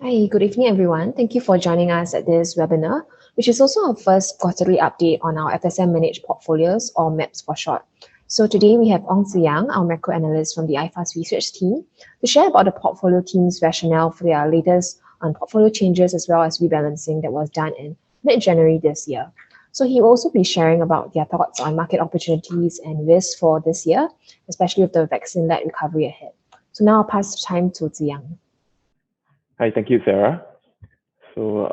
Hi, good evening, everyone. Thank you for joining us at this webinar, which is also our first quarterly update on our FSM managed portfolios, or MAPs for short. So today we have Ong Ziyang, our macro analyst from the IFAS research team, to share about the portfolio team's rationale for their latest portfolio changes as well as rebalancing that was done in mid-January this year. So he will also be sharing about their thoughts on market opportunities and risks for this year, especially with the vaccine-led recovery ahead. So now I'll pass the time to Ziyang. Hi, thank you, Sarah. So,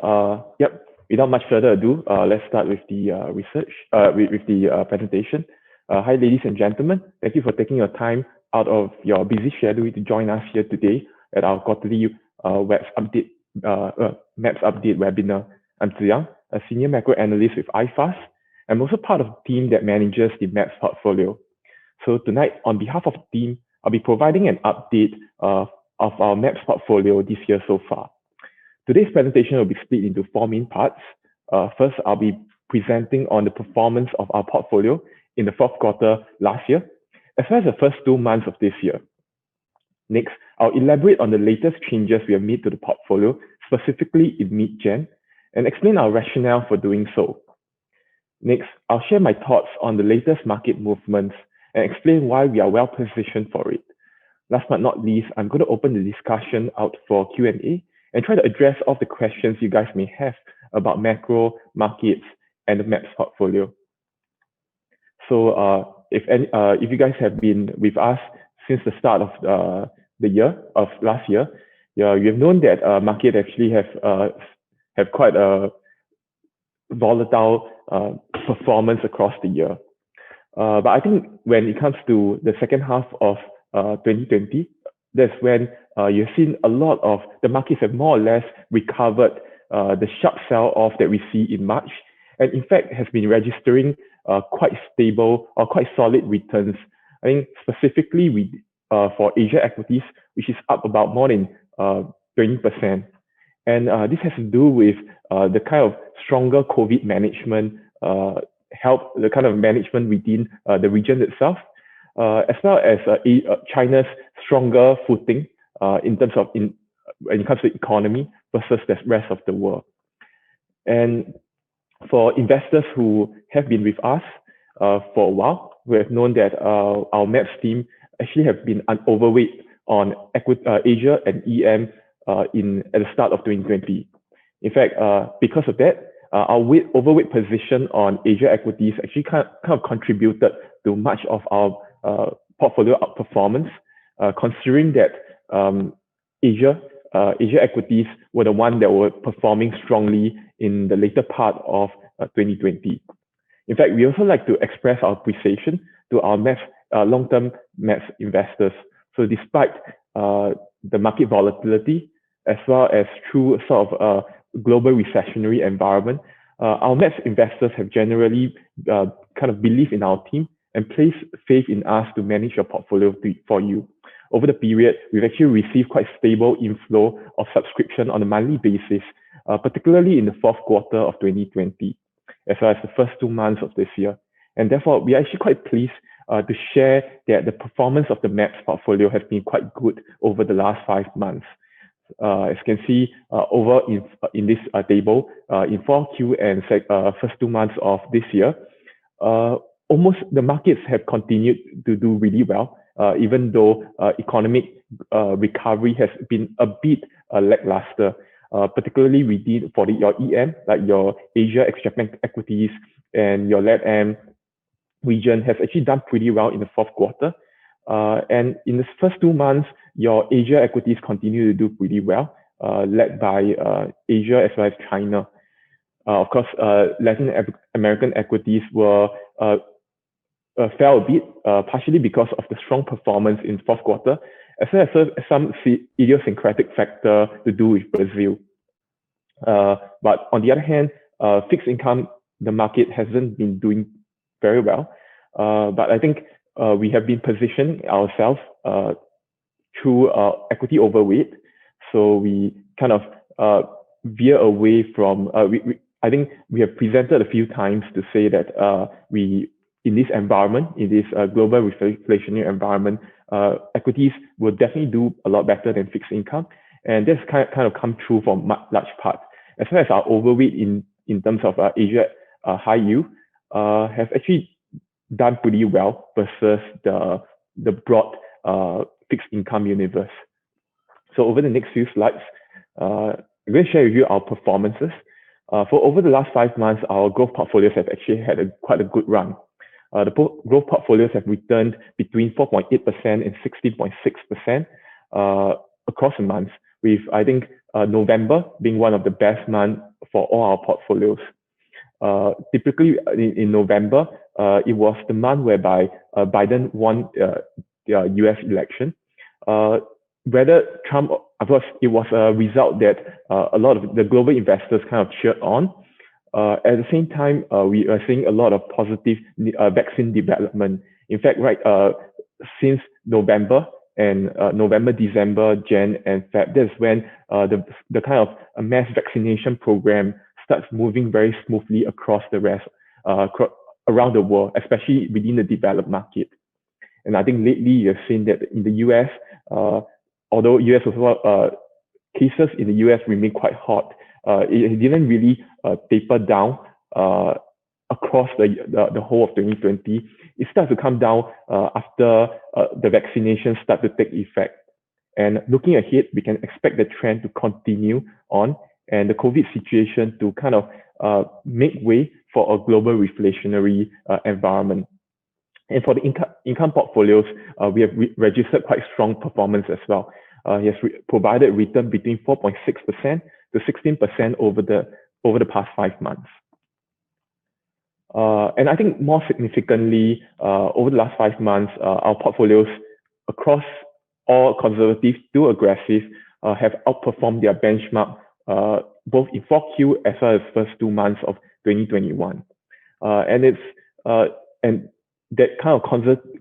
without much further ado, let's start with the with the presentation. Hi, ladies and gentlemen. Thank you for taking your time out of your busy schedule to join us here today at our quarterly MAPS update webinar. I'm Ziyang, a senior macro analyst with IFAS. I'm also part of the team that manages the MAPS portfolio. So tonight, on behalf of the team, I'll be providing an update of our MAPS portfolio this year so far. Today's presentation will be split into four main parts. First, I'll be presenting on the performance of our portfolio in the fourth quarter last year, as well as the first 2 months of this year. Next, I'll elaborate on the latest changes we have made to the portfolio, specifically in mid-Jan, and explain our rationale for doing so. Next, I'll share my thoughts on the latest market movements and explain why we are well positioned for it. Last but not least, I'm going to open the discussion out for Q&A and try to address all the questions you guys may have about macro, markets, and the MAPS portfolio. So if you guys have been with us since the start of last year, you have known that market actually have quite a volatile performance across the year. But I think when it comes to the second half of 2020, that's when you've seen a lot of the markets have more or less recovered the sharp sell-off that we see in March, and in fact has been registering quite stable or quite solid returns. I think specifically for Asia equities, which is up about more than 20%. And this has to do with the kind of stronger COVID management, help the kind of management within the region itself, as well as China's stronger footing in terms of when it comes to economy versus the rest of the world. And for investors who have been with us for a while, we have known that our MAPS team actually have been overweight on Asia and EM at the start of 2020. In fact, because of that, our overweight position on Asia equities actually kind of contributed to much of our portfolio outperformance, considering that Asia equities were the one that were performing strongly in the later part of 2020. In fact, we also like to express our appreciation to our long-term MAPS investors. So despite the market volatility, as well as through sort of a global recessionary environment, our MAPS investors have generally kind of believed in our team and place faith in us to manage your portfolio for you. Over the period, we've actually received quite stable inflow of subscription on a monthly basis, particularly in the fourth quarter of 2020, as well as the first 2 months of this year. And therefore, we are actually quite pleased to share that the performance of the MAPS portfolio has been quite good over the last 5 months. As you can see over in this table, in 4Q and first 2 months of this year, almost the markets have continued to do really well, even though economic recovery has been a bit lackluster, particularly for your EM, like your Asia ex-Japan equities and your LATAM region has actually done pretty well in the fourth quarter. And in the first 2 months, your Asia equities continue to do pretty well, led by Asia as well as China. Of course, Latin American equities were fell a bit, partially because of the strong performance in fourth quarter, as well as some idiosyncratic factor to do with Brazil. But on the other hand, fixed income, the market hasn't been doing very well. But I think we have been positioning ourselves through equity overweight. So we kind of veer away from, I think we have presented a few times to say that in this environment, in this global inflationary environment, equities will definitely do a lot better than fixed income. And this kind of come true for large part, as well as our overweight in terms of Asia high yield have actually done pretty well versus the broad fixed income universe. So over the next few slides, I'm going to share with you our performances. For over the last 5 months, our growth portfolios have actually had quite a good run. The growth portfolios have returned between 4.8% and 16.6% across the months, with I think November being one of the best months for all our portfolios. Typically in November, it was the month whereby Biden won the US election. Whether Trump, of course, it was a result that a lot of the global investors kind of cheered on. At the same time, we are seeing a lot of positive vaccine development. In fact, since November and November, December, Jan, and Feb, that's when the kind of mass vaccination program starts moving very smoothly across the rest, around the world, especially within the developed market. And I think lately you've seen that in the US, although US cases in the US remain quite hot, it didn't really taper down across the whole of 2020. It starts to come down after the vaccination start to take effect. And looking ahead, we can expect the trend to continue on and the COVID situation to kind of make way for a global reflationary environment. And for the income portfolios, we have registered quite strong performance as well. It has provided return between 4.6% to 16% over the past 5 months. And I think more significantly, over the last 5 months, our portfolios across all conservative to aggressive have outperformed their benchmark both in 4Q as well as first 2 months of 2021. And that kind of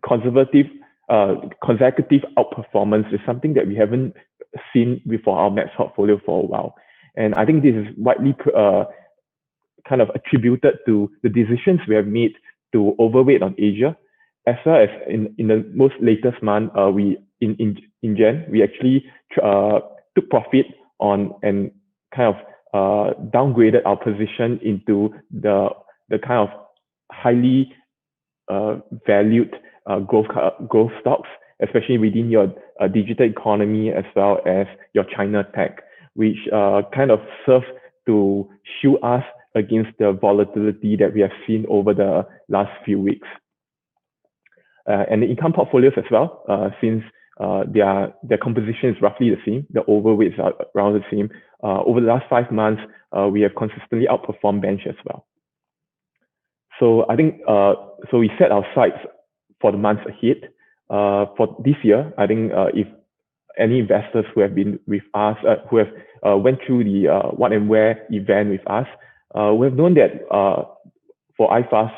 conservative consecutive outperformance is something that we haven't seen before our MAPS portfolio for a while. And I think this is widely kind of attributed to the decisions we have made to overweight on Asia, as well as in the most latest month, in Jan, we actually took profit on and kind of downgraded our position into the kind of highly valued growth stocks, especially within your digital economy as well as your China tech, which kind of serve to shield us against the volatility that we have seen over the last few weeks. And the income portfolios as well, since their composition is roughly the same, the overweights are around the same. Over the last 5 months, we have consistently outperformed bench as well. So I think, so we set our sights for the months ahead. For this year, I think if any investors who have been with us, who have went through the What and Where event with us, we have known that for iFast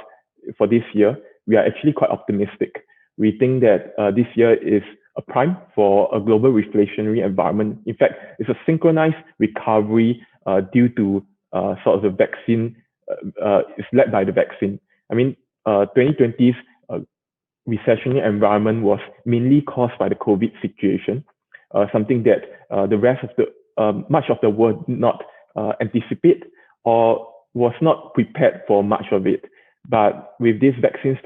for this year, we are actually quite optimistic. We think that this year is a prime for a global reflationary environment. In fact, it's a synchronized recovery due to sort of the vaccine. It's led by the vaccine. I mean, 2020's recessionary environment was mainly caused by the COVID situation, something that the rest of the much of the world did not anticipate or was not prepared for much of it. But with this vaccine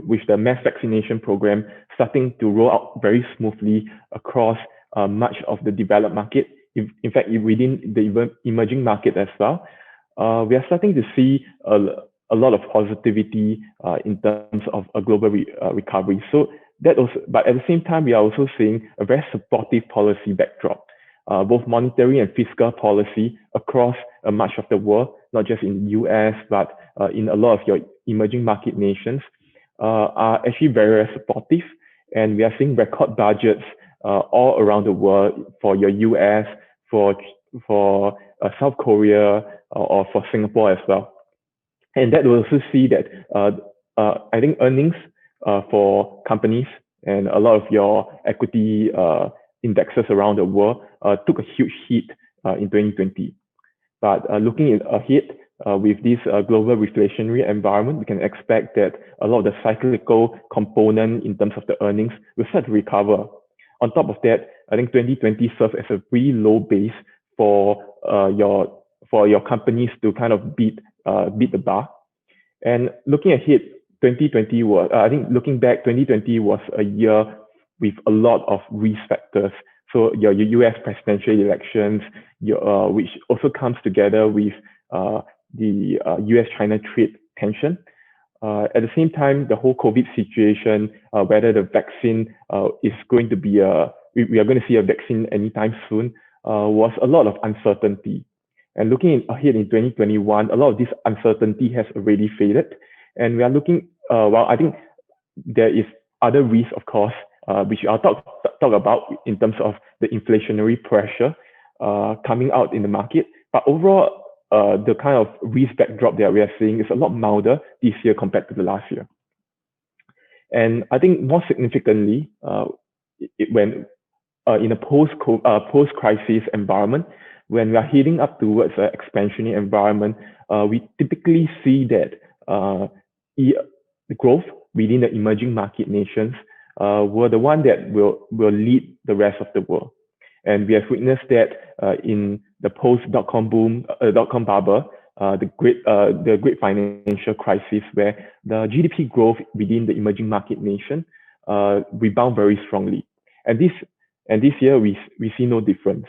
with the mass vaccination program starting to roll out very smoothly across much of the developed market, in fact, within the emerging market as well, we are starting to see a lot of positivity in terms of a global recovery. So that also, but at the same time, we are also seeing a very supportive policy backdrop, both monetary and fiscal policy across much of the world, not just in the US, but in a lot of your emerging market nations, are actually very, very supportive. And we are seeing record budgets all around the world for your US, for South Korea, or for Singapore as well. And that will also see that I think earnings for companies and a lot of your equity indexes around the world took a huge hit in 2020. But looking ahead with this global reflationary environment, we can expect that a lot of the cyclical component in terms of the earnings will start to recover. on top of that, I think 2020 served as a really low base for your companies to kind of beat the bar. And looking ahead, 2020 was, I think looking back, 2020 was a year with a lot of risk factors. So your US presidential elections, which also comes together with the US-China trade tension. At the same time, the whole COVID situation, whether the vaccine is going to be we are going to see a vaccine anytime soon, was a lot of uncertainty. And looking ahead in 2021, a lot of this uncertainty has already faded. And we are looking, well, I think there is other risks, of course, which I'll talk about in terms of the inflationary pressure coming out in the market. But overall, the kind of risk backdrop that we are seeing is a lot milder this year compared to the last year. And I think more significantly, when in a post-crisis environment, when we are heading up towards an expansionary environment, we typically see that the growth within the emerging market nations were the one that will lead the rest of the world. And we have witnessed that in the post-dot-com boom, dot-com bubble, the great financial crisis, where the GDP growth within the emerging market nation rebound very strongly. And this year we see no difference.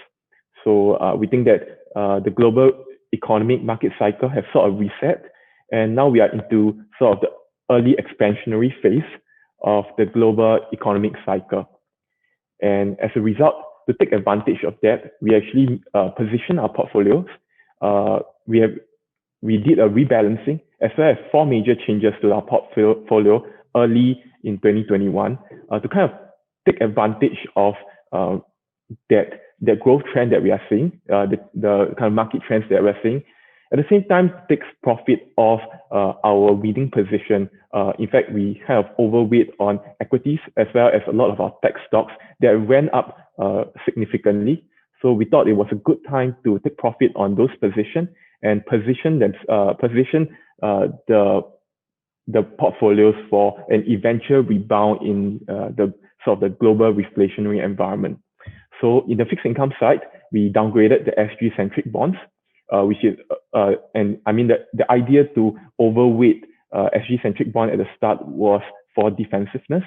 So we think that the global economic market cycle has sort of reset, and now we are into sort of the early expansionary phase of the global economic cycle. And as a result, to take advantage of that, we actually position our portfolios. We did a rebalancing as well as 4 major changes to our portfolio early in 2021 to kind of take advantage of that growth trend that we are seeing, the kind of market trends that we're seeing. At the same time, takes profit of our leading position. In fact, we kind of overweight on equities as well as a lot of our tech stocks that went up significantly. So we thought it was a good time to take profit on those positions and position the portfolios for an eventual rebound in the sort of the global reflationary environment. So in the fixed income side, we downgraded the SG-centric bonds, which is, and I mean the idea to overweight SG-centric bond at the start was for defensiveness.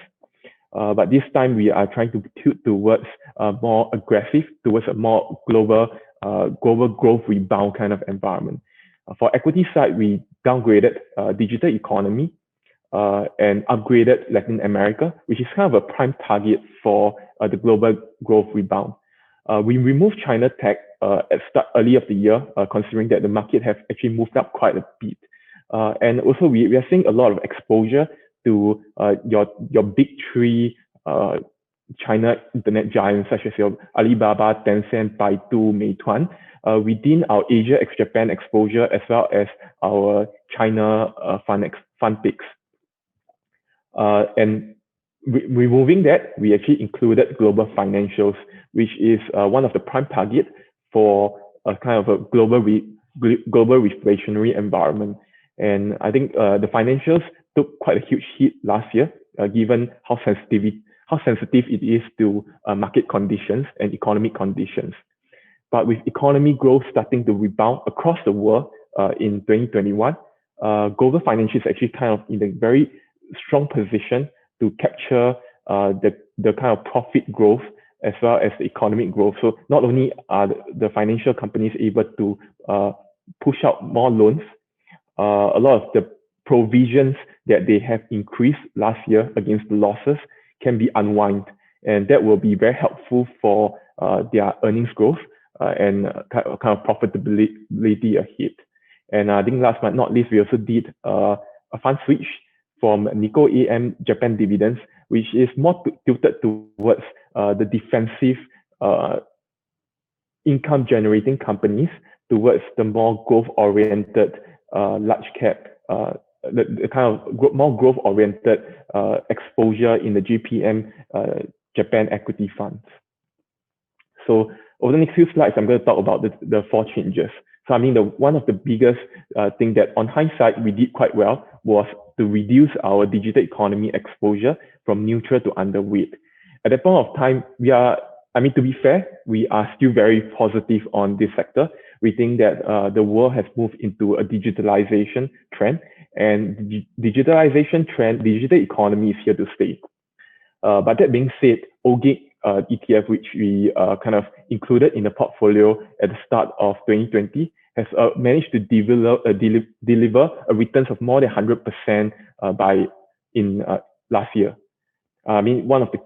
But this time we are trying to tilt towards more aggressive, towards a more global growth rebound kind of environment. For equity side, we downgraded digital economy and upgraded Latin America, which is kind of a prime target for the global growth rebound. We removed China tech at start early of the year, considering that the market have actually moved up quite a bit. And also we are seeing a lot of exposure to your big 3 China internet giants, such as your Alibaba, Tencent, Baidu, Meituan, within our Asia ex-Japan exposure, as well as our China fund picks. And removing that, we actually included global financials, which is one of the prime targets for a kind of a global reflationary environment. And I think the financials took quite a huge hit last year, given how sensitive it is to market conditions and economic conditions. But with economy growth starting to rebound across the world in 2021, global financials actually kind of in a very strong position to capture the kind of profit growth as well as the economic growth. So not only are the financial companies able to push out more loans, a lot of the provisions that they have increased last year against the losses can be unwind, and that will be very helpful for their earnings growth and kind of profitability ahead. And I think last but not least, we also did a fund switch from Nikko AM Japan Dividends, which is more tilted towards the defensive income generating companies towards the more growth oriented large cap, the kind of more growth oriented exposure in the JPM Japan equity funds. So over the next few slides, I'm going to talk about the 4 changes. So I mean, one of the biggest thing that on hindsight we did quite well was to reduce our digital economy exposure from neutral to underweight. At that point of time, to be fair, we are still very positive on this sector. We think that the world has moved into a digitalization trend, and digital economy is here to stay. But that being said, OGIC ETF, which we kind of included in the portfolio at the start of 2020, has managed to deliver a returns of more than 100% in last year. I mean, one of the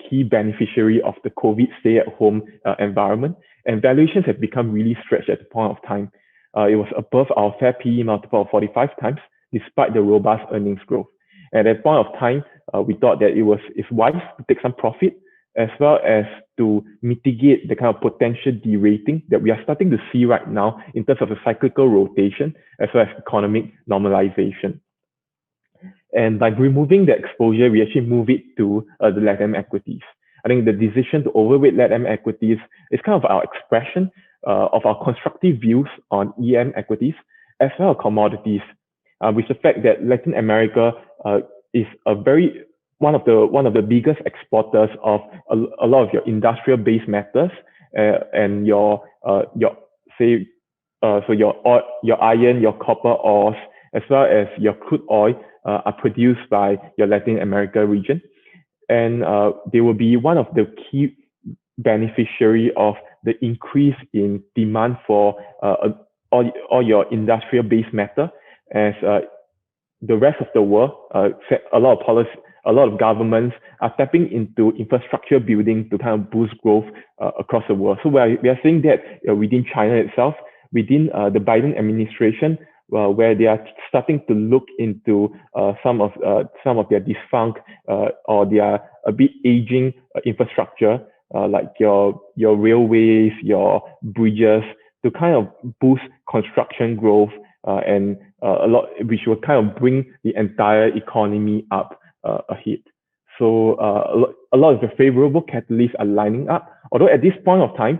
key beneficiary of the COVID stay-at-home environment, and valuations have become really stretched at the point of time. It was above our fair PE multiple of 45 times, despite the robust earnings growth. At that point of time, we thought that it's wise to take some profit, as well as to mitigate the kind of potential derating that we are starting to see right now in terms of the cyclical rotation, as well as economic normalization. And by removing the exposure, we actually move it to the LATAM equities. I think the decision to overweight LATAM equities is kind of our expression of our constructive views on EM equities, as well as commodities, with the fact that Latin America is one of the biggest exporters of a lot of your industrial based metals and your iron, your copper ores, as well as your crude oil are produced by your Latin America region. And they will be one of the key beneficiary of the increase in demand for all your industrial based metal, as the rest of the world, a lot of governments are tapping into infrastructure building to kind of boost growth across the world. So we are seeing that within China itself, within the Biden administration, where they are starting to look into some of their defunct or their a bit aging infrastructure, like your railways, your bridges, to kind of boost construction growth and which will kind of bring the entire economy up ahead. So a lot of the favorable catalysts are lining up. Although at this point of time,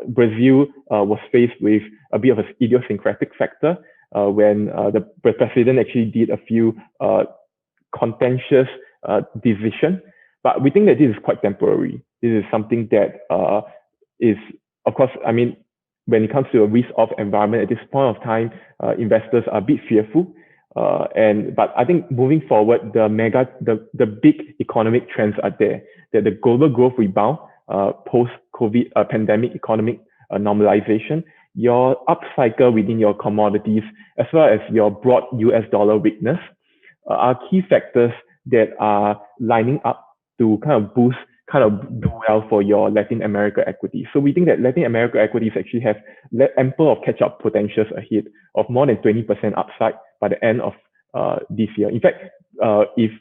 Brazil was faced with a bit of an idiosyncratic factor when the president actually did a few contentious decisions. But we think that this is quite temporary. This is something that is, of course, I mean, when it comes to a risk-off environment at this point of time, investors are a bit fearful. But I think moving forward, the big economic trends are there. That the global growth rebound, post-COVID pandemic economic normalization, your upcycle within your commodities, as well as your broad US dollar weakness, are key factors that are lining up to kind of do well for your Latin America equities. So we think that Latin America equities actually have ample of catch-up potentials ahead of more than 20% upside by the end of this year. In fact, if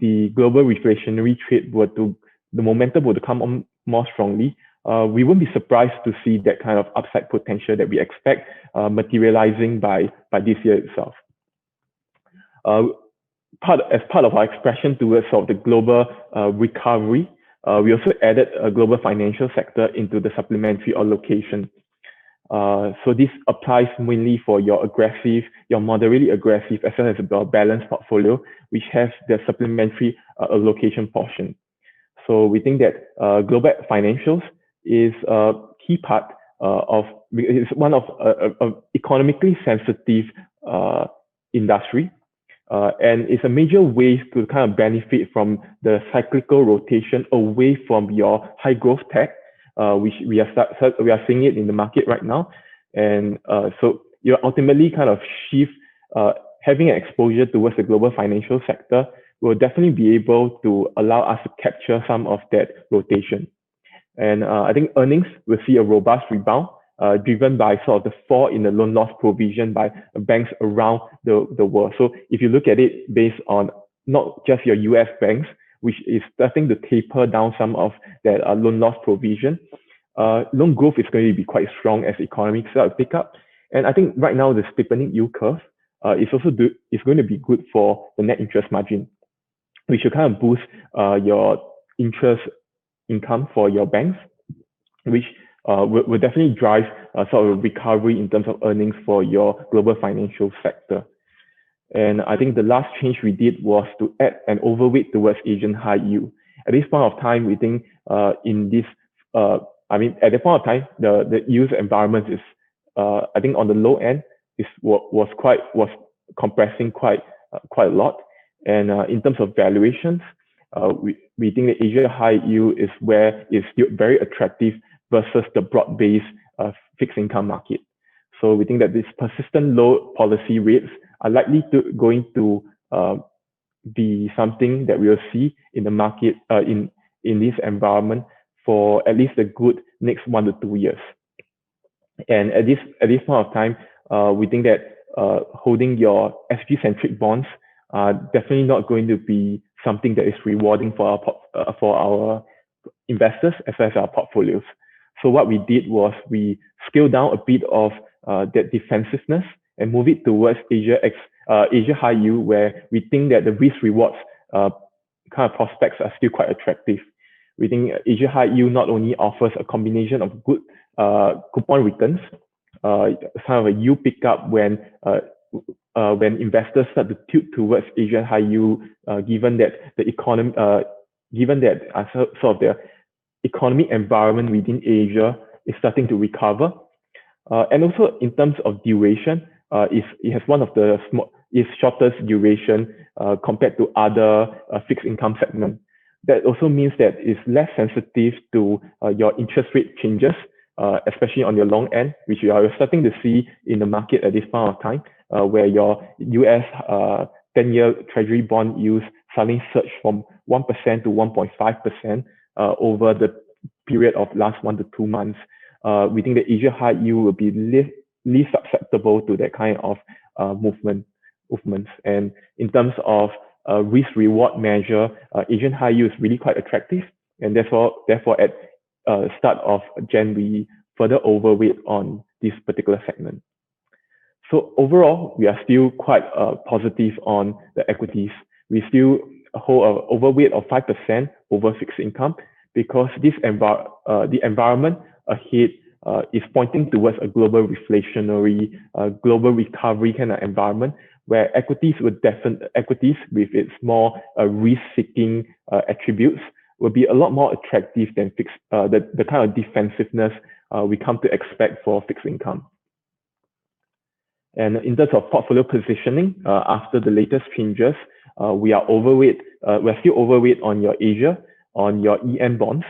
the global reflationary trade the momentum were to come on more strongly, we won't be surprised to see that kind of upside potential that we expect materializing by this year itself. As part of our expression towards sort of the global recovery, we also added a global financial sector into the supplementary allocation. So this applies mainly for your moderately aggressive, as well as your balanced portfolio, which has the supplementary allocation portion. So we think that global financials is a key part it's one of economically sensitive industry. And it's a major way to kind of benefit from the cyclical rotation away from your high growth tech, which we are seeing it in the market right now. And so you ultimately kind of shift, having an exposure towards the global financial sector will definitely be able to allow us to capture some of that rotation. And I think earnings will see a robust rebound, driven by sort of the fall in the loan loss provision by banks around the world. So if you look at it based on not just your US banks, which is starting to taper down some of that loan loss provision, loan growth is going to be quite strong as the economy starts to pick up. And I think right now the steepening yield curve is going to be good for the net interest margin, which will kind of boost your interest income for your banks, which will definitely drive sort of recovery in terms of earnings for your global financial sector. And I think the last change we did was to add an overweight towards Asian high yield. At this point of time, we think in this, at the point of time, the yield environment is, I think on the low end, was compressing quite a lot. And in terms of valuations, we think that Asia high yield is where it's still very attractive versus the broad-based fixed income market. So we think that these persistent low policy rates are likely going to be something that we will see in the market in this environment for at least a good next 1 to 2 years. And at this point of time, we think that holding your SG-centric bonds are definitely not going to be something that is rewarding for our investors as well as our portfolios. So what we did was we scaled down a bit of that defensiveness and move it towards Asia high yield, where we think that the risk rewards kind of prospects are still quite attractive. We think Asia high yield not only offers a combination of good coupon returns, kind of a yield pickup when investors start to tilt towards Asia high yield, given that the economy, sort of the economic environment within Asia is starting to recover, and also in terms of duration, it has one of the its shortest duration compared to other fixed income segments. That also means that it's less sensitive to your interest rate changes, especially on your long end, which you are starting to see in the market at this point of time, where your US 10-year Treasury bond yields suddenly surged from 1% to 1.5% over the period of last 1 to 2 months. We think that Asia high yield will be least susceptible to that kind of movements. And in terms of risk reward measure, Asian high yield is really quite attractive, and therefore at start of Jan, we further overweight on this particular segment. So overall, we are still quite positive on the equities. We still hold an overweight of 5% over fixed income, because this the environment ahead is pointing towards a global reflationary, global recovery kind of environment, where equities with its more risk-seeking attributes will be a lot more attractive than the kind of defensiveness we come to expect for fixed income. And in terms of portfolio positioning, after the latest changes, we are overweight. We're still overweight on your Asia, on your EM bonds,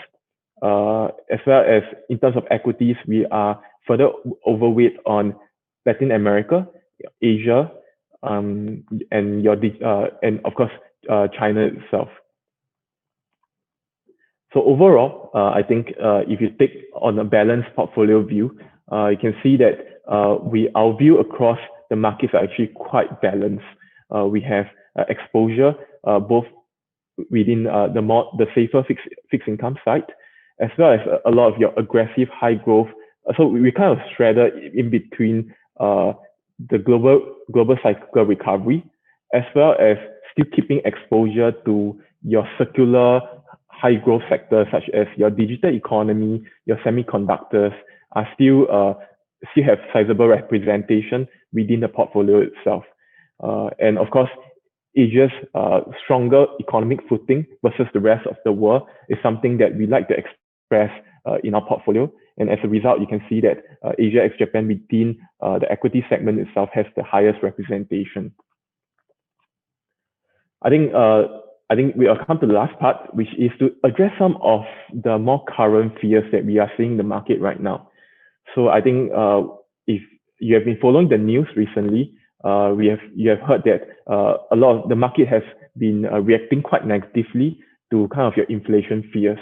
as well as in terms of equities, we are further overweight on Latin America, Asia, and of course China itself. So overall, I think if you take on a balanced portfolio view, you can see that our view across the markets are actually quite balanced. We have exposure both within the safer fixed income side, as well as a lot of your aggressive high growth. So we kind of straddle in between the global cyclical recovery, as well as still keeping exposure to your secular high growth sectors such as your digital economy, your semiconductors are still have sizable representation within the portfolio itself. And of course, Asia's stronger economic footing versus the rest of the world is something that we like to express in our portfolio. And as a result, you can see that Asia ex Japan within the equity segment itself has the highest representation. I think we will come to the last part, which is to address some of the more current fears that we are seeing in the market right now. So I think if you have been following the news recently, you have heard that a lot of the market has been reacting quite negatively to kind of your inflation fears.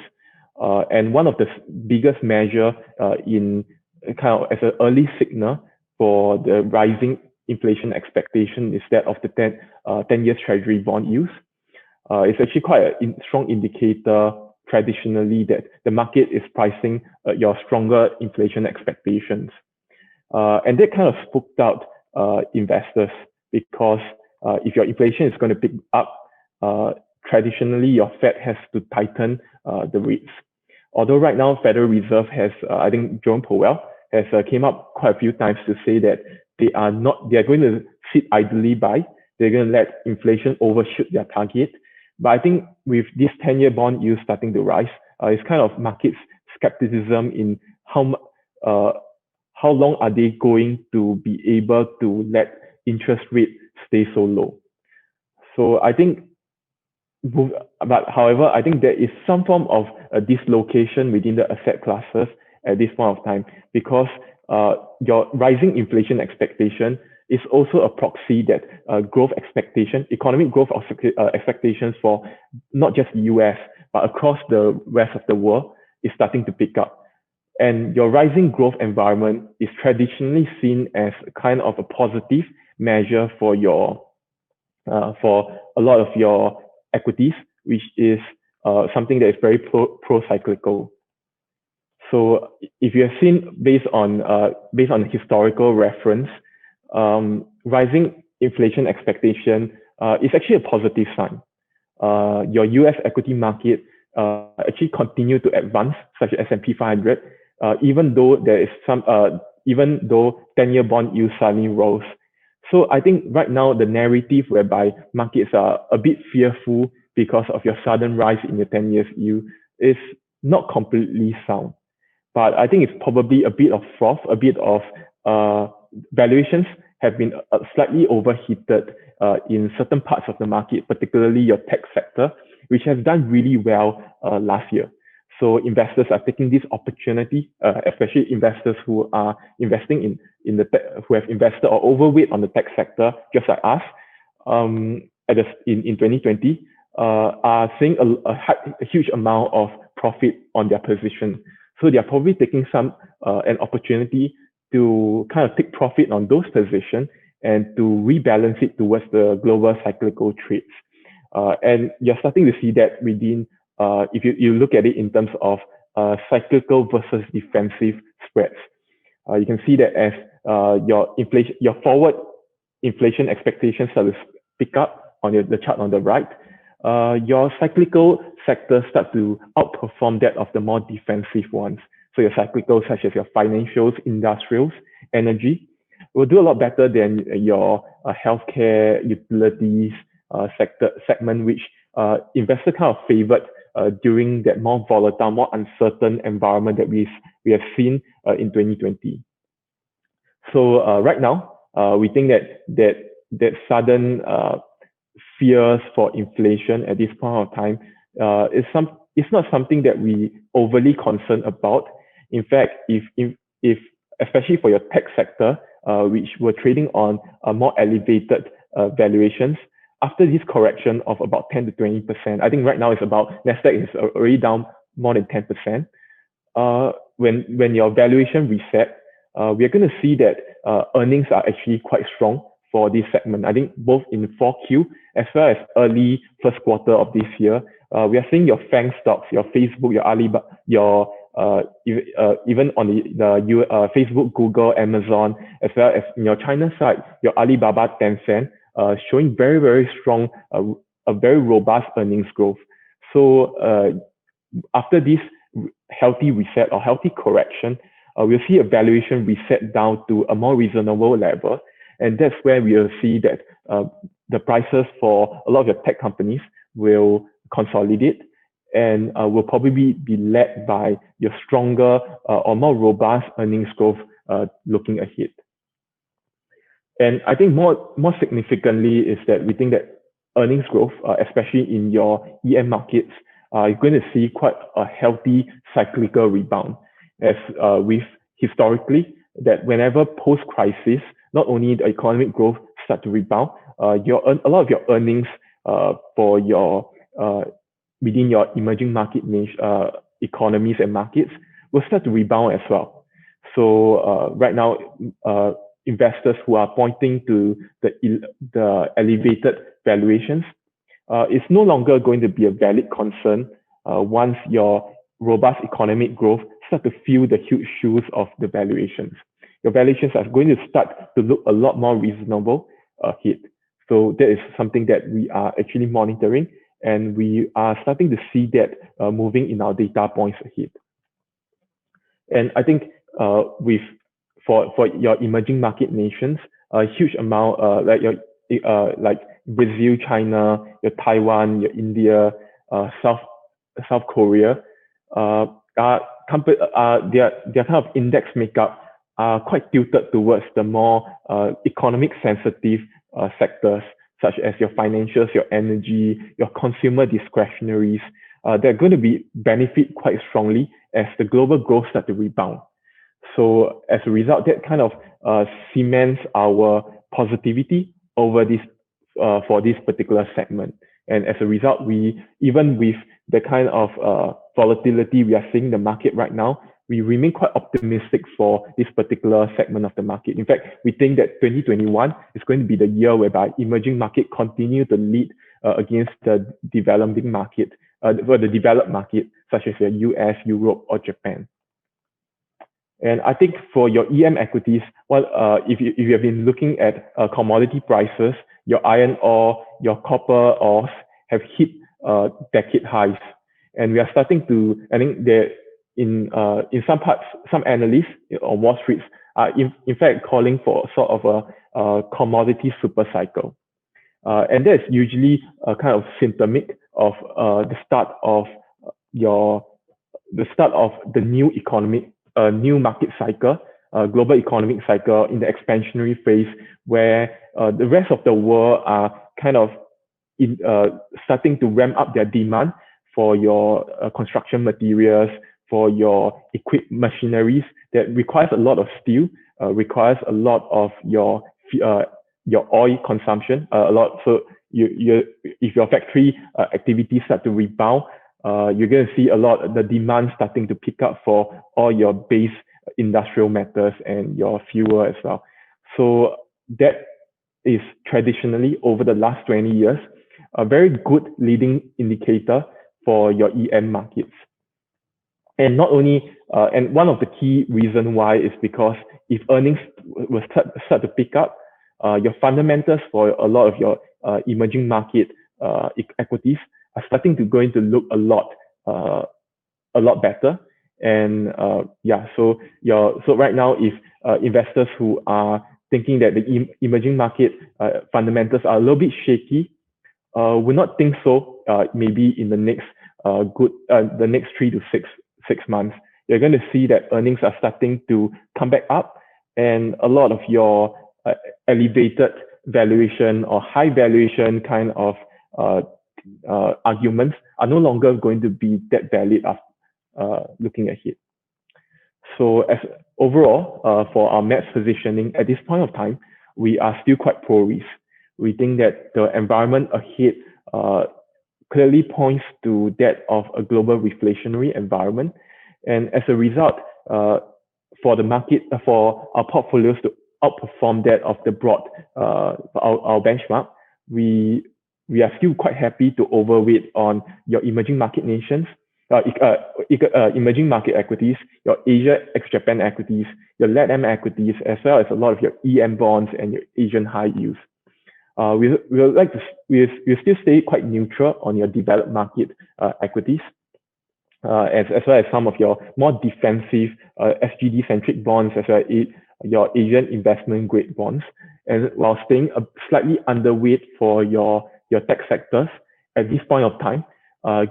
And one of the biggest measure in kind of as an early signal for the rising inflation expectation is that of the 10-year Treasury bond yields. It's actually quite a strong indicator traditionally that the market is pricing your stronger inflation expectations. And that kind of spooked out investors, because if your inflation is going to pick up, traditionally your Fed has to tighten the rates. Although right now Federal Reserve has, I think Jerome Powell has came up quite a few times to say that they are going to sit idly by. They're going to let inflation overshoot their target. But I think with this 10-year bond yield starting to rise, it's kind of markets skepticism in uh, how long are they going to be able to let interest rate stay so low. So I think, but however, I think there is some form of a dislocation within the asset classes at this point of time, because your rising inflation expectation is also a proxy that growth expectation, economic growth expectations for not just the US, but across the rest of the world is starting to pick up. And your rising growth environment is traditionally seen as kind of a positive measure for for a lot of your equities, which is something that is very pro-cyclical. So if you have seen based on historical reference, rising inflation expectation is actually a positive sign. Your US equity market actually continue to advance, such as S&P 500, even though there is even though 10-year bond yield suddenly rose. So I think right now the narrative whereby markets are a bit fearful because of your sudden rise in the 10 years yield is not completely sound. But I think it's probably a bit of froth, a bit of valuations have been slightly overheated in certain parts of the market, particularly your tech sector, which has done really well last year. So investors are taking this opportunity, especially investors who are investing in the tech, who have invested or overweight on the tech sector, just like us, in 2020, are seeing a huge amount of profit on their position. So they are probably taking an opportunity to kind of take profit on those positions and to rebalance it towards the global cyclical trades. And you're starting to see that within, if you look at it in terms of cyclical versus defensive spreads. You can see that as your forward inflation expectations start to pick up on the chart on the right, your cyclical sectors start to outperform that of the more defensive ones. So your cyclical, such as your financials, industrials, energy, will do a lot better than your healthcare, utilities segment, which investors kind of favored during that more volatile, more uncertain environment that we have seen in 2020. So right now, we think that sudden fears for inflation at this point of time it's not something that we overly concerned about. In fact, if especially for your tech sector, which were trading on more elevated valuations, after this correction of about 10 to 20%, I think right now it's about Nasdaq is already down more than 10%. When your valuation reset, we're going to see that earnings are actually quite strong for this segment. I think both in 4Q as well as early first quarter of this year, we are seeing your FANG stocks, your Facebook, your Alibaba, your even on the Facebook, Google, Amazon, as well as in your China side, your Alibaba, Tencent, showing very, very strong, a very robust earnings growth. So after this healthy reset or healthy correction, we'll see a valuation reset down to a more reasonable level. And that's where we'll see that the prices for a lot of your tech companies will consolidate and will probably be led by your stronger or more robust earnings growth looking ahead. And I think more significantly is that we think that earnings growth, especially in your EM markets, is going to see quite a healthy cyclical rebound. As we've historically, that whenever post-crisis, not only the economic growth start to rebound, a lot of your earnings for your within your emerging market niche economies and markets will start to rebound as well. So right now, investors who are pointing to the elevated valuations, it's no longer going to be a valid concern once your robust economic growth start to fill the huge shoes of the valuations. Your valuations are going to start to look a lot more reasonable ahead. So that is something that we are actually monitoring, and we are starting to see that moving in our data points ahead. And I think for your emerging market nations, a huge amount like like Brazil, China, your Taiwan, your India, South Korea, their kind of index makeup are quite tilted towards the more economic sensitive sectors, such as your financials, your energy, your consumer discretionaries. They're going to be benefit quite strongly as the global growth start to rebound. So as a result, that kind of cements our positivity over this for this particular segment. And as a result, we, even with the kind of volatility we are seeing in the market right now, we remain quite optimistic for this particular segment of the market. In fact, we think that 2021 is going to be the year whereby emerging market continue to lead against the developing market, the developed market, such as the US, Europe, or Japan. And I think for your EM equities, well, if you have been looking at commodity prices, your iron ore, your copper ores have hit decade highs. And we are starting to, I think that in some parts, some analysts on Wall Street are in fact calling for sort of a commodity super cycle. And that's usually kind of symptomatic of the start of the new economic, new market cycle, global economic cycle in the expansionary phase, where the rest of the world are kind of starting to ramp up their demand for your construction materials, for your equipped machineries that requires a lot of steel, requires a lot of your oil consumption, a lot. So if your factory activities start to rebound, you're going to see a lot of the demand starting to pick up for all your base industrial metals and your fuel as well. So that is traditionally, over the last 20 years, a very good leading indicator for your EM markets. And not only, and one of the key reasons why is because if earnings will start to pick up, your fundamentals for a lot of your emerging market equities are starting to going to look a lot better. And so right now, if investors who are thinking that the emerging market fundamentals are a little bit shaky, will not think so. Maybe in the next the next 3 to 6 months, you're going to see that earnings are starting to come back up, and a lot of your elevated valuation or high valuation kind of arguments are no longer going to be that valid looking ahead. So as overall, for our MAPS positioning at this point of time, we are still quite pro-risk. We think that the environment ahead clearly points to that of a global reflationary environment. And as a result, for the market, for our portfolios to outperform that of the broad, our benchmark, we are still quite happy to overweight on your emerging market nations, emerging market equities, your Asia ex-Japan equities, your LATAM equities, as well as a lot of your EM bonds and your Asian high yields. We'll still stay quite neutral on your developed market equities, as well as some of your more defensive SGD-centric bonds, as well as your Asian investment grade bonds, and while staying slightly underweight for your tech sectors at this point of time,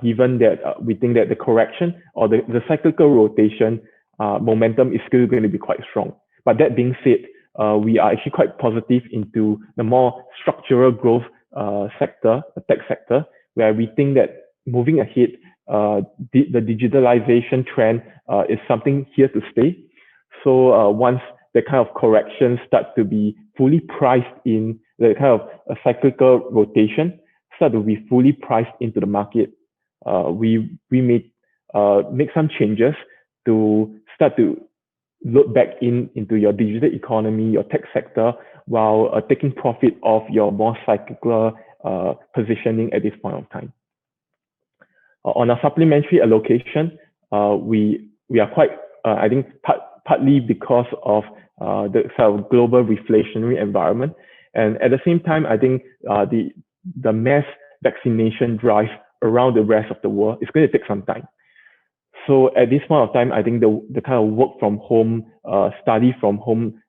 given that we think that the correction or the cyclical rotation momentum is still going to be quite strong. But that being said, we are actually quite positive into the more structural growth sector, the tech sector, where we think that moving ahead, the digitalization trend is something here to stay. So once the kind of corrections start to be fully priced in, the kind of a cyclical rotation start to be fully priced into the market, we may make some changes to start to look back into your digital economy, your tech sector, while taking profit of your more cyclical positioning at this point of time. On a supplementary allocation, we are quite, I think, partly because of the sort of global reflationary environment, and at the same time, I think the mass vaccination drive around the rest of the world is going to take some time. So at this point of time, I think the kind of work from home, study from home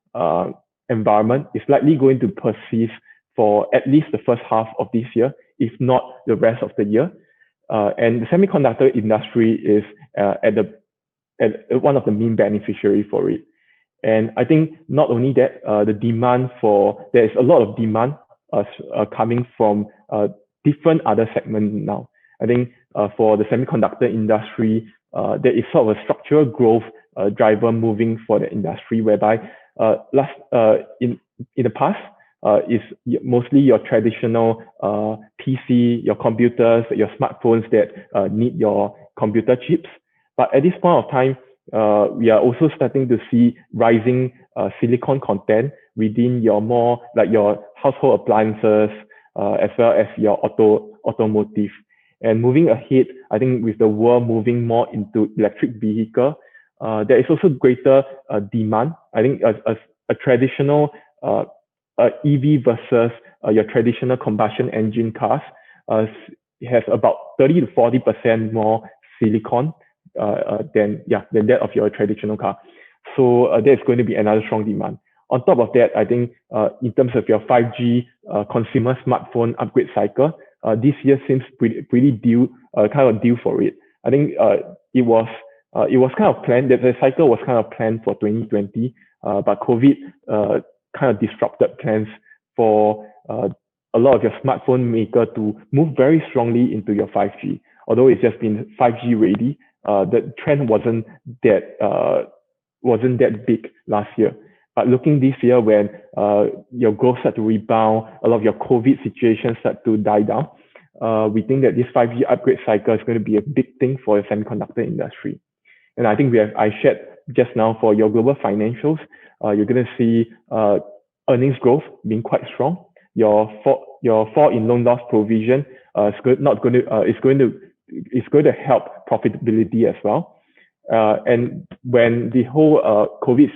environment is likely going to persist for at least the first half of this year, if not the rest of the year. And the semiconductor industry is at one of the main beneficiaries for it. And I think not only that, there is a lot of demand coming from different other segments now. I think for the semiconductor industry, there is sort of a structural growth driver moving for the industry, whereby in the past, is mostly your traditional PC, your computers, your smartphones that need your computer chips. But at this point of time, we are also starting to see rising silicon content within your more like your household appliances, as well as your automotive. And moving ahead, I think with the world moving more into electric vehicle, there is also greater demand. I think a traditional EV versus your traditional combustion engine cars has about 30 to 40% more silicon than that of your traditional car. So there's going to be another strong demand. On top of that, I think in terms of your 5G consumer smartphone upgrade cycle, this year seems pretty due for it. I think it was kind of planned, that the cycle was kind of planned for 2020, but COVID kind of disrupted plans for a lot of your smartphone maker to move very strongly into your 5G. Although it's just been 5G ready, the trend wasn't that big last year. But looking this year, when your growth start to rebound, a lot of your COVID situations start to die down, we think that this 5G upgrade cycle is going to be a big thing for the semiconductor industry. And I think I shared just now for your global financials, you're going to see earnings growth being quite strong. Your fall in loan loss provision is going to help profitability as well. And when the whole COVID,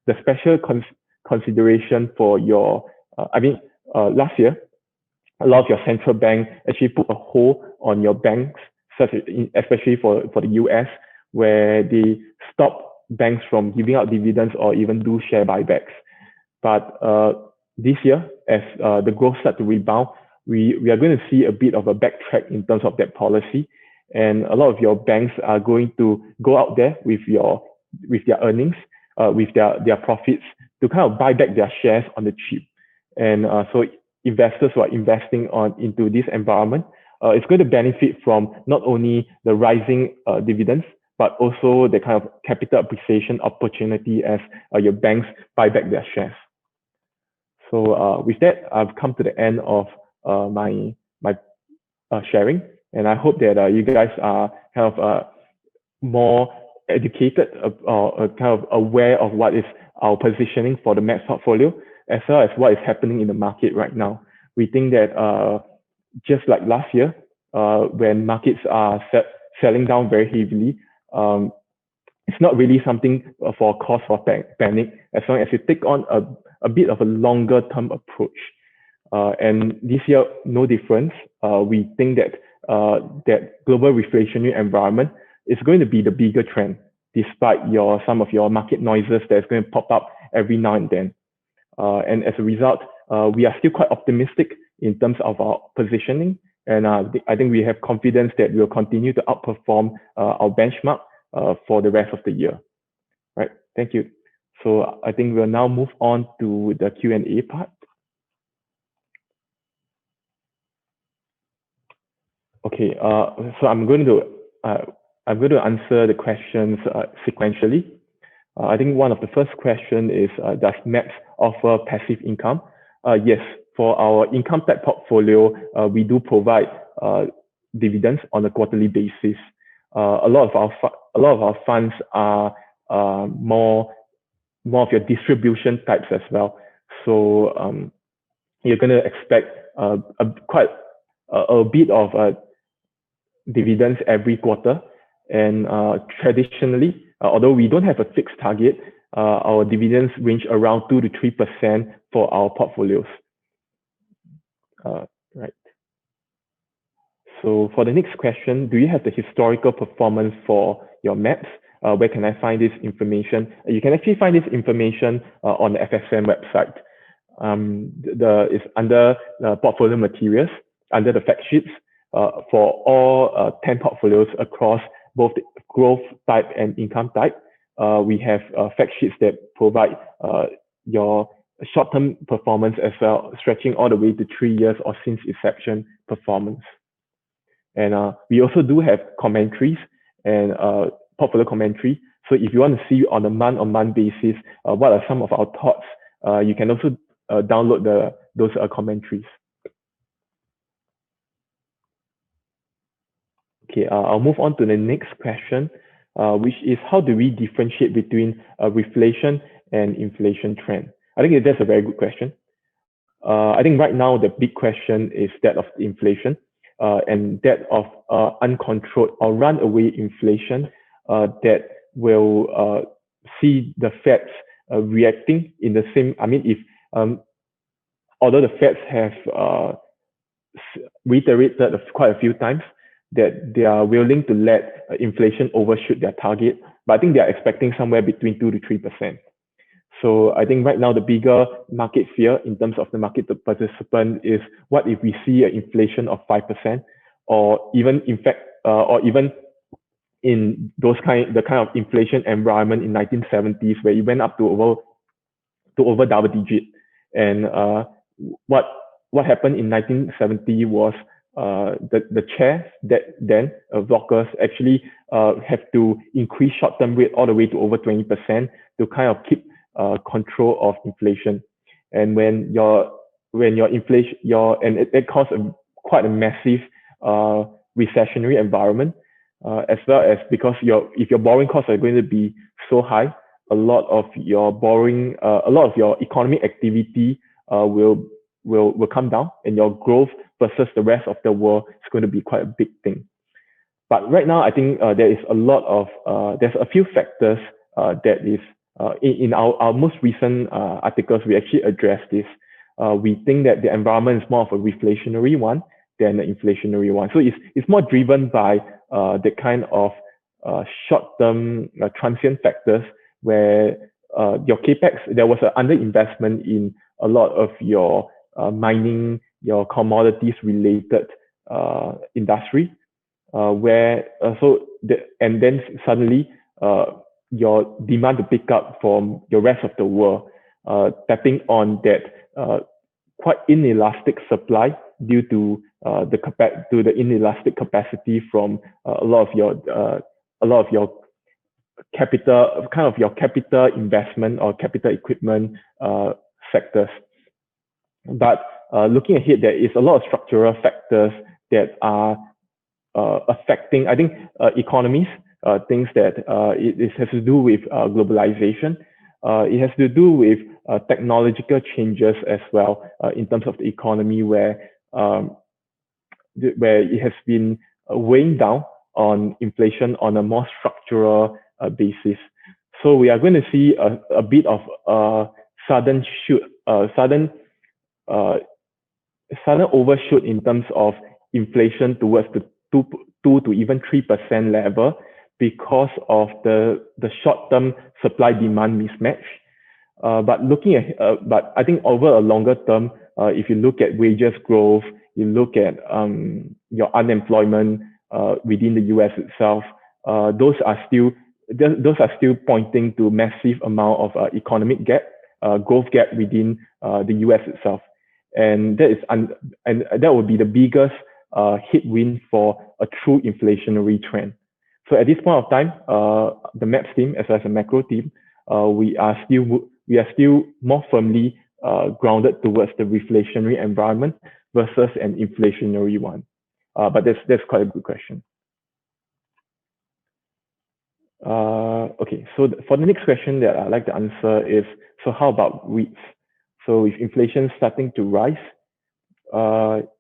the special consideration for last year, a lot of your central bank actually put a hold on your banks, especially for the US, where they stop banks from giving out dividends or even do share buybacks. But this year, as the growth starts to rebound, we are going to see a bit of a backtrack in terms of that policy. And a lot of your banks are going to go out there with their earnings, with their profits, to kind of buy back their shares on the cheap. And so investors who are investing into this environment, it's going to benefit from not only the rising dividends, but also the kind of capital appreciation opportunity as your banks buy back their shares. So with that, I've come to the end of my sharing, and I hope that you guys are kind of more educated or kind of aware of what is our positioning for the MAPS portfolio, as well as what is happening in the market right now. We think that just like last year, when markets are selling down very heavily, it's not really something for a cause for panic, as long as you take on a bit of a longer term approach. And this year, no difference. We think that that global reflationary environment is going to be the bigger trend, despite some of your market noises that's going to pop up every now and then. And as a result, we are still quite optimistic in terms of our positioning. And I think we have confidence that we'll continue to outperform our benchmark for the rest of the year. Right. Thank you. So I think we'll now move on to the Q&A part. Okay. So I'm going to answer the questions sequentially. I think one of the first question is, does MAPS offer passive income? Yes, for our income type portfolio, we do provide dividends on a quarterly basis. A lot of our funds are more of your distribution types as well. So you're going to expect quite a bit of dividends every quarter. And traditionally, although we don't have a fixed target, our dividends range around 2 to 3% for our portfolios. Right. So for the next question, do you have the historical performance for your MAPS? Where can I find this information? You can actually find this information on the FSM website. is under portfolio materials, under the fact sheets for all 10 portfolios across both the growth type and income type. We have fact sheets that provide your short-term performance as well, stretching all the way to 3 years or since inception performance. And we also do have commentaries and portfolio commentary. So if you want to see on a month-on-month basis, what are some of our thoughts, you can also download those commentaries. Okay, I'll move on to the next question, which is how do we differentiate between reflation and inflation trend? I think that's a very good question. I think right now the big question is that of inflation and that of uncontrolled or runaway inflation that will see the Feds reacting in the same. I mean, if although the Feds have reiterated quite a few times that they are willing to let inflation overshoot their target, but I think they are expecting somewhere between 2 to 3%. So I think right now the bigger market fear in terms of the market participant is what if we see an inflation of 5%, or even in fact, or even in the kind of inflation environment in 1970s where it went up to over double digit. And what happened in 1970 was the chair that then blockers actually have to increase short-term rate all the way to over 20% to kind of keep control of inflation. And when your inflation and it caused quite a massive recessionary environment, as well as because if your borrowing costs are going to be so high, a lot of your economic activity will come down, and your growth versus the rest of the world is going to be quite a big thing. But right now, I think there is a lot of there's a few factors that is in our most recent articles. We actually address this. We think that the environment is more of a reflationary one than an inflationary one. So it's more driven by the kind of short-term transient factors where your capex, there was an underinvestment in a lot of your mining, your commodities related industry, and then suddenly your demand to pick up from the rest of the world, tapping on that quite inelastic supply due to the inelastic capacity from a lot of your capital, kind of your capital investment or capital equipment sectors. But looking ahead, there is a lot of structural factors that are affecting, I think, economies, things that it has to do with globalization. It has to do with technological changes as well in terms of the economy, where it has been weighing down on inflation on a more structural basis. So we are going to see a bit of sudden overshoot in terms of inflation towards the 2 to even 3% level because of the short-term supply-demand mismatch. But I think over a longer term, if you look at wages growth, you look at your unemployment within the US itself, those are still pointing to massive amount of economic gap, growth gap within the US itself, and that would be the biggest headwind for a true inflationary trend. So at this point of time, the MAPS team, as well as the macro team, we are still more firmly grounded towards the reflationary environment versus an inflationary one. But that's quite a good question. Okay, so for the next question that I'd like to answer is, so how about REITs? So with inflation starting to rise,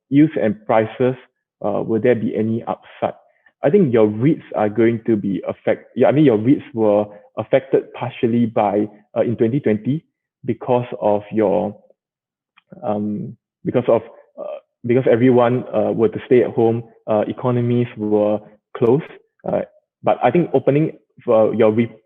yields and prices, will there be any upside? I think your REITs are going to be affected. Yeah, I mean, your REITs were affected partially by in 2020 because everyone were to stay at home, economies were closed. But I think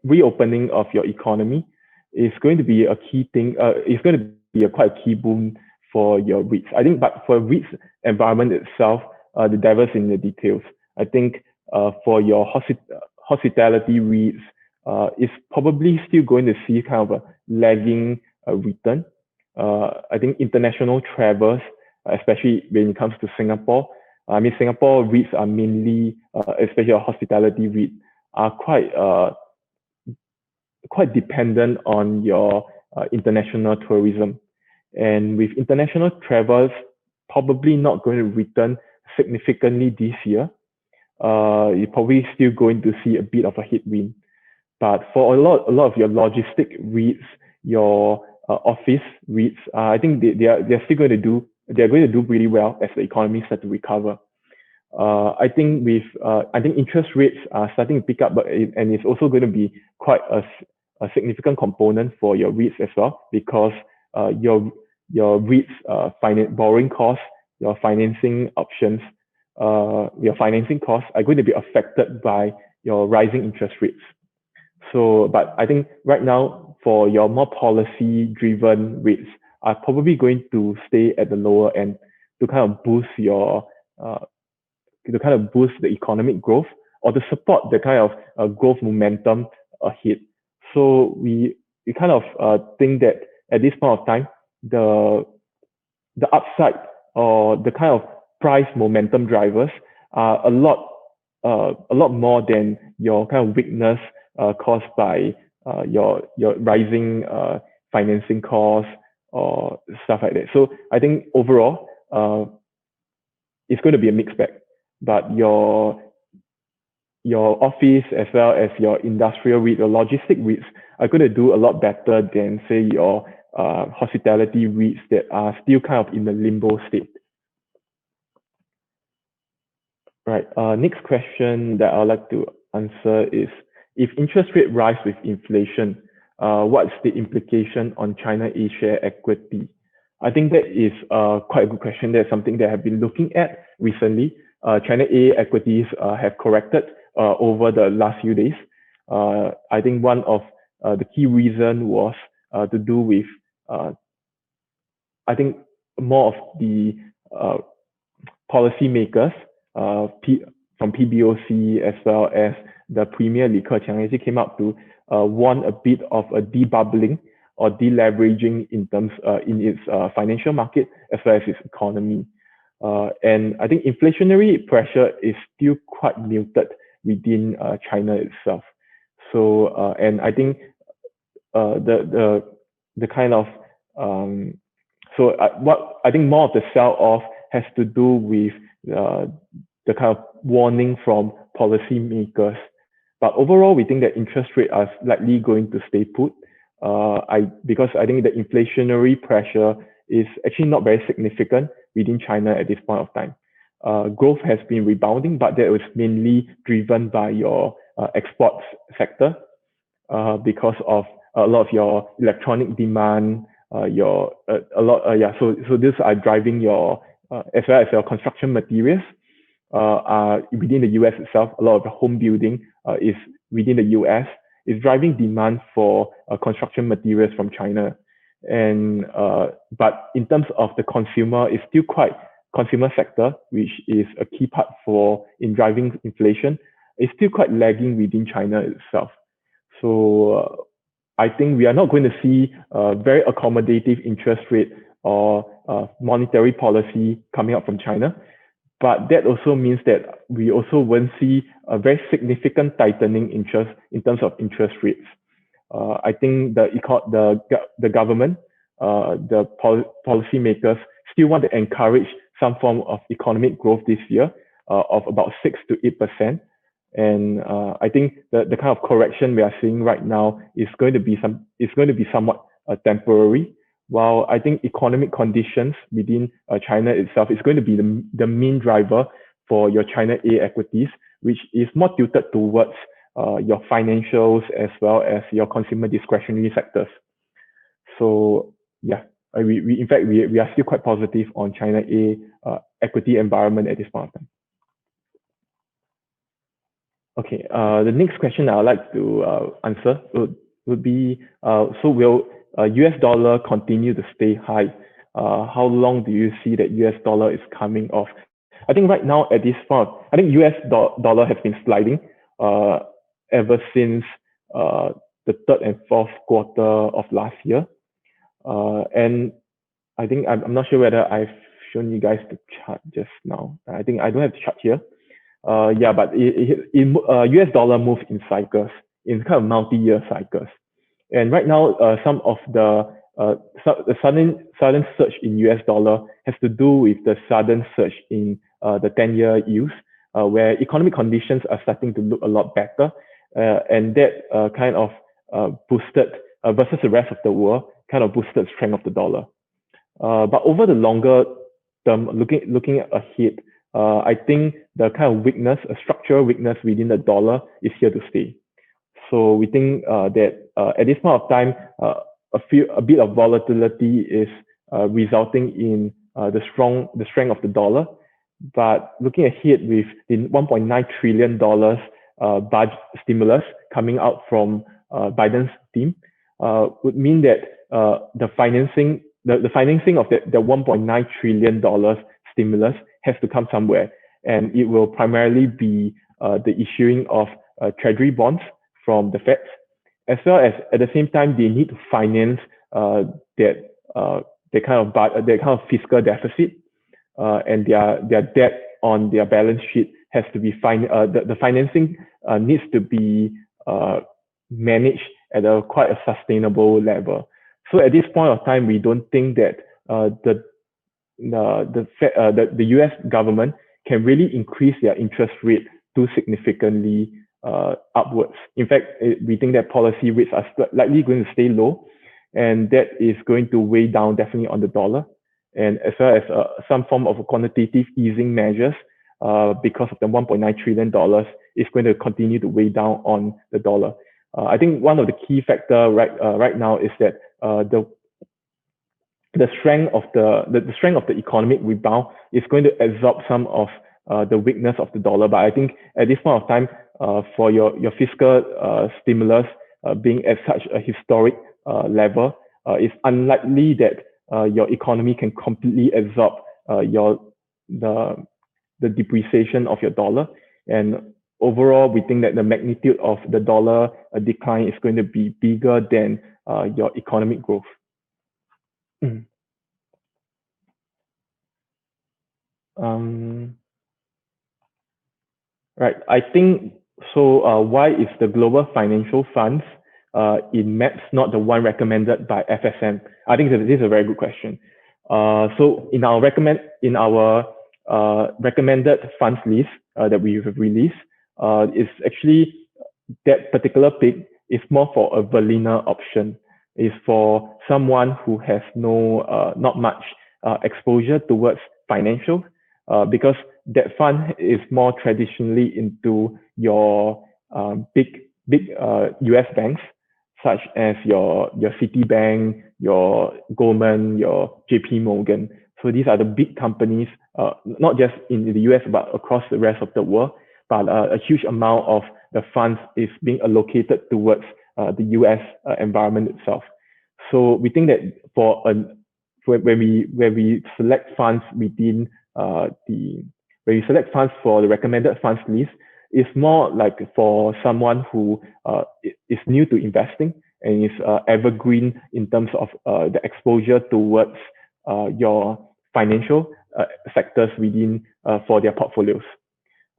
reopening of your economy is going to be a key thing. It's going to be a quite key boom for your REITs. I think, but for REITs environment itself, the devil's in the details. I think for your hospitality REITs, it's probably still going to see kind of a lagging return. I think international travels, especially when it comes to Singapore, I mean, Singapore REITs are mainly, especially a hospitality REIT, are quite dependent on your international tourism. And with international travels probably not going to return significantly this year, you're probably still going to see a bit of a headwind. But for a lot of your logistic REITs, your office REITs, I think they're still going to do really well as the economy starts to recover. I think interest rates are starting to pick up, and it's also going to be quite a significant component for your REITs as well, because your REITs borrowing costs, your financing options, your financing costs are going to be affected by your rising interest rates. So, but I think right now for your more policy-driven REITs are probably going to stay at the lower end to kind of boost the economic growth, or to support the kind of growth momentum ahead. So we kind of think that at this point of time, the upside or the kind of price momentum drivers are a lot more than your kind of weakness caused by your rising financing costs or stuff like that. So I think overall, it's going to be a mixed bag. But your office as well as your industrial REIT, your logistic REITs are going to do a lot better than, say, your hospitality REITs that are still kind of in the limbo state. Right. Next question that I'd like to answer is, if interest rate rise with inflation, what's the implication on China A share equity? I think that is quite a good question. That's something that I've been looking at recently. China A equities have corrected over the last few days. I think one of the key reason was to do with, I think, more of the policymakers from PBOC as well as the Premier Li Keqiang actually came out to warn a bit of a debubbling or deleveraging in terms in its financial market as well as its economy. And I think inflationary pressure is still quite muted within China itself. So and I think the kind of what I think more of the sell-off has to do with the kind of warning from policymakers. But overall, we think that interest rates are likely going to stay put. Because I think the inflationary pressure is actually not very significant within China at this point of time. Growth has been rebounding, but that was mainly driven by your exports sector because of a lot of your electronic demand, so these are driving your as well as your construction materials. Within the US itself, a lot of the home building is within the US, is driving demand for construction materials from China. And but in terms of the consumer, it's still quite consumer sector, which is a key part in driving inflation. It's still quite lagging within China itself. So I think we are not going to see a very accommodative interest rate or monetary policy coming out from China. But that also means that we also won't see a very significant tightening in terms of interest rates. I think the government, the policymakers still want to encourage some form of economic growth this year of about 6 to 8%. And I think the kind of correction we are seeing right now is going to be somewhat temporary. While I think economic conditions within China itself is going to be the main driver for your China A equities, which is more tilted towards your financials as well as your consumer discretionary sectors. So yeah, in fact we are still quite positive on China A equity environment at this point of time. Okay, the next question I would like to answer would be, so US dollar continue to stay high, how long do you see that US dollar is coming off? I think right now at this point, I think dollar has been sliding ever since the third and fourth quarter of last year. And I think I'm not sure whether I've shown you guys the chart just now. I think I don't have the chart here. Yeah, but US dollar moves in cycles, in kind of multi-year cycles. And right now, some of the sudden surge in US dollar has to do with the sudden surge in the 10-year yields, where economic conditions are starting to look a lot better, and that kind of boosted versus the rest of the world, kind of boosted strength of the dollar. But over the longer term, looking ahead, I think the kind of weakness, a structural weakness within the dollar is here to stay. So we think that at this point of time, a bit of volatility is resulting in the strength of the dollar. But looking ahead with the $1.9 trillion budget stimulus coming out from Biden's team, would mean that the financing of the $1.9 trillion stimulus has to come somewhere, and it will primarily be the issuing of treasury bonds from the Fed, as well as at the same time they need to finance that kind of fiscal deficit, and their debt on their balance sheet has to be the financing needs to be managed at quite a sustainable level. So at this point of time, we don't think that the US government can really increase their interest rate too significantly upwards. In fact, we think that policy rates are likely going to stay low, and that is going to weigh down definitely on the dollar, and as well as some form of quantitative easing measures because of the $1.9 trillion is going to continue to weigh down on the dollar. I think one of the key factors right now is that the strength of the economic rebound is going to absorb some of the weakness of the dollar. But I think at this point of time, for your fiscal stimulus being at such a historic level, it's unlikely that your economy can completely absorb the depreciation of your dollar. And overall, we think that the magnitude of the dollar decline is going to be bigger than your economic growth. Right. I think so. Why is the global financial funds in MAPS not the one recommended by FSM? I think this is a very good question. So in our recommended funds list that we have released, is actually that particular pick is more for a vanilla option. Is for someone who has not much exposure towards financial, because that fund is more traditionally into your big US banks, such as your Citibank, your Goldman, your JP Morgan. So these are the big companies, not just in the US, but across the rest of the world. But a huge amount of the funds is being allocated towards the US environment itself. So we think that when we select funds within when we select funds for the recommended funds list, it's more like for someone who is new to investing and is evergreen in terms of the exposure towards your financial sectors within for their portfolios.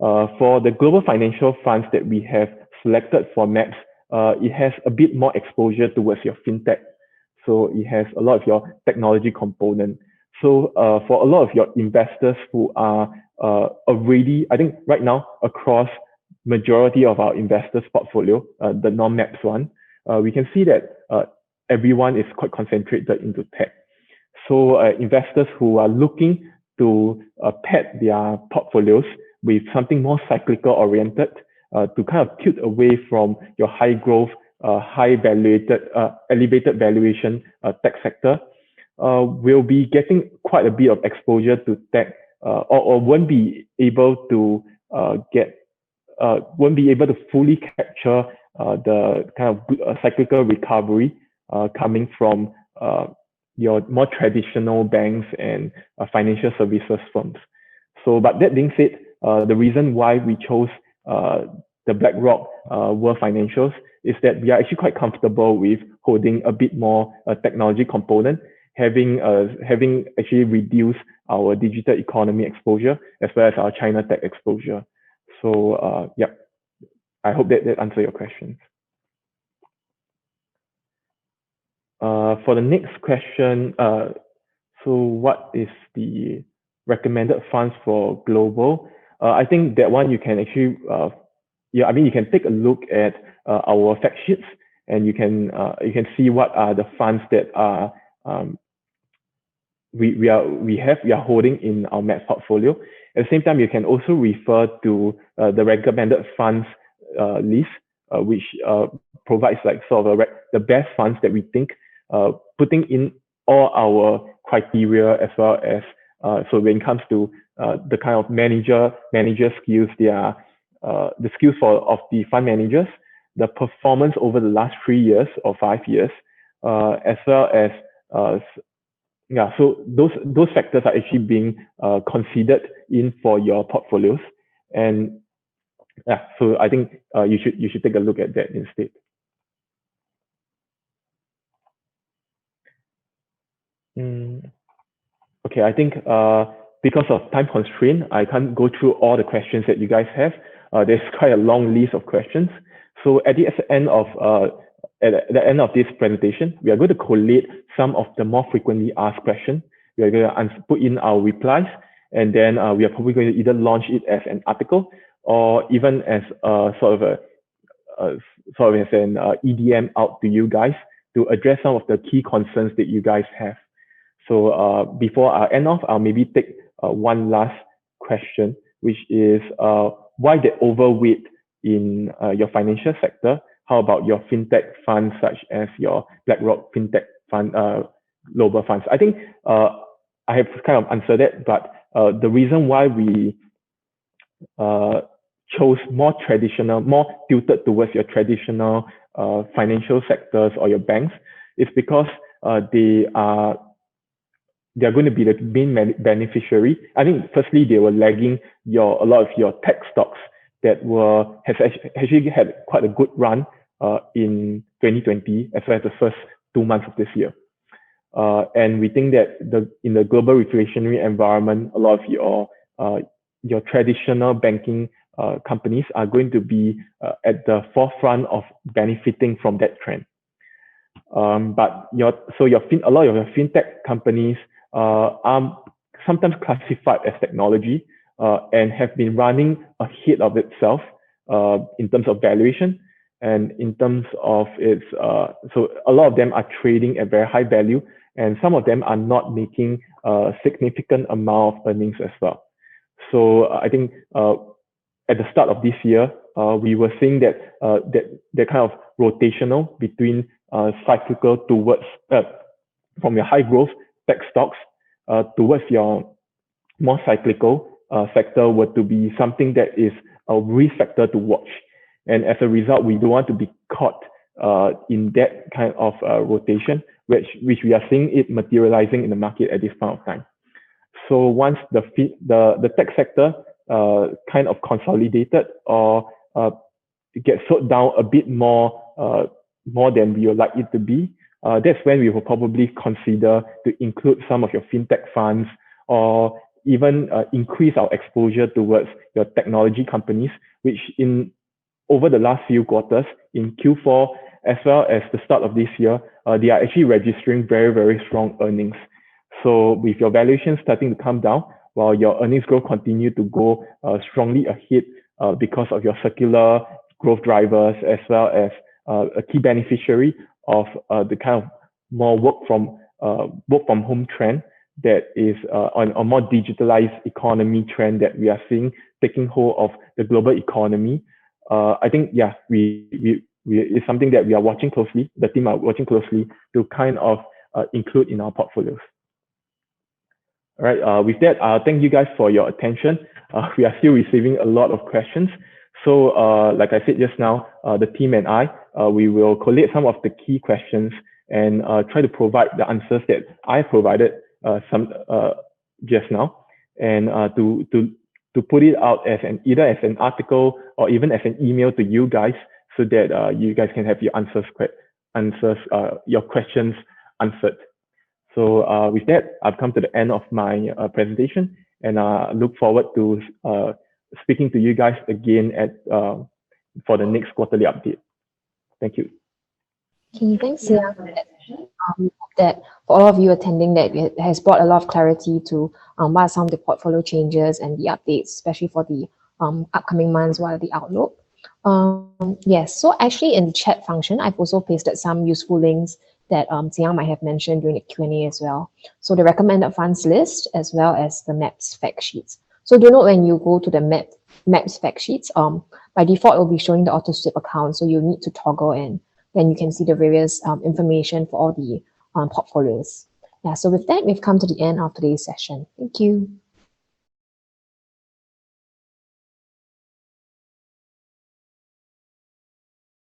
For the global financial funds that we have selected for MAPS, it has a bit more exposure towards your fintech. So it has a lot of your technology component. So for a lot of your investors who are already, I think right now across majority of our investors' portfolio, the non-MAPS one, we can see that everyone is quite concentrated into tech. So investors who are looking to pad their portfolios with something more cyclical oriented, to kind of tilt away from your high growth, elevated valuation tech sector, will be getting quite a bit of exposure to tech, or won't be able to fully capture the kind of cyclical recovery coming from your more traditional banks and financial services firms. So, but that being said, the reason why we chose the BlackRock World Financials is that we are actually quite comfortable with holding a bit more technology component, having actually reduced our digital economy exposure as well as our China tech exposure. So yeah, I hope that answers your questions. For the next question, so what is the recommended funds for global? I think that one you can actually, yeah, I mean, you can take a look at our fact sheets, and you can see what are the funds that are we are holding in our MAP portfolio. At the same time, you can also refer to the recommended funds list, which provides like sort of the best funds that we think, putting in all our criteria as well as so when it comes to the kind of manager skills, the skills of the fund managers, the performance over the last 3 years or 5 years, as well as yeah, so those factors are actually being considered in for your portfolios, and yeah, so I think you should take a look at that instead. Okay, I think because of time constraint, I can't go through all the questions that you guys have. There's quite a long list of questions. So at the end of this presentation, we are going to collate some of the more frequently asked questions. We are going to put in our replies, and then we are probably going to either launch it as an article or even as sort of as an EDM out to you guys to address some of the key concerns that you guys have. So before I end off, I'll maybe take one last question, which is why the overweight in your financial sector? How about your fintech funds, such as your BlackRock fintech fund, global funds? I think I have kind of answered it, but the reason why we chose more traditional, more tilted towards your traditional financial sectors or your banks is because they are going to be the main beneficiary. I think firstly, they were lagging a lot of your tech stocks that has actually had quite a good run in 2020 as well as the first 2 months of this year. And we think that in the global inflationary environment, a lot of your traditional banking companies are going to be at the forefront of benefiting from that trend. But a lot of your fintech companies are sometimes classified as technology and have been running ahead of itself in terms of valuation and in terms of its. So a lot of them are trading at very high value, and some of them are not making a significant amount of earnings as well. So I think at the start of this year, we were seeing that kind of rotational between cyclical towards from your high growth tech stocks towards your more cyclical sector were to be something that is a risk factor to watch. And as a result, we don't want to be caught in that kind of rotation, which we are seeing it materializing in the market at this point of time. So once the tech sector kind of consolidated or gets sold down a bit more than we would like it to be, that's when we will probably consider to include some of your fintech funds or even increase our exposure towards your technology companies, which over the last few quarters in Q4 as well as the start of this year, they are actually registering very, very strong earnings. So with your valuation starting to come down, while your earnings growth continue to go strongly ahead because of your secular growth drivers, as well as a key beneficiary of the kind of more work from home trend that is on a more digitalized economy trend that we are seeing taking hold of the global economy. I think, yeah, it's something that we are watching closely. The team are watching closely to kind of include in our portfolios. All right. With that, thank you guys for your attention. We are still receiving a lot of questions. So like I said just now, the team and I, we will collate some of the key questions and try to provide the answers that I provided just now, and to put it out as either as an article or even as an email to you guys, so that you guys can have your your questions answered. So with that, I've come to the end of my presentation, and look forward to speaking to you guys again for the next quarterly update. Thank you. Okay, thanks, Siang, for that session. We hope that for all of you attending, that it has brought a lot of clarity to what are some of the portfolio changes and the updates, especially for the upcoming months, what are the outlook. Yes, so actually in the chat function, I've also pasted some useful links that Siang might have mentioned during the Q&A as well. So the recommended funds list, as well as the MAPS fact sheets. So do note when you go to the MAPS fact sheets, by default, it will be showing the auto sweep account. So you need to toggle in. Then you can see the various information for all the portfolios. Yeah, so with that, we've come to the end of today's session. Thank you.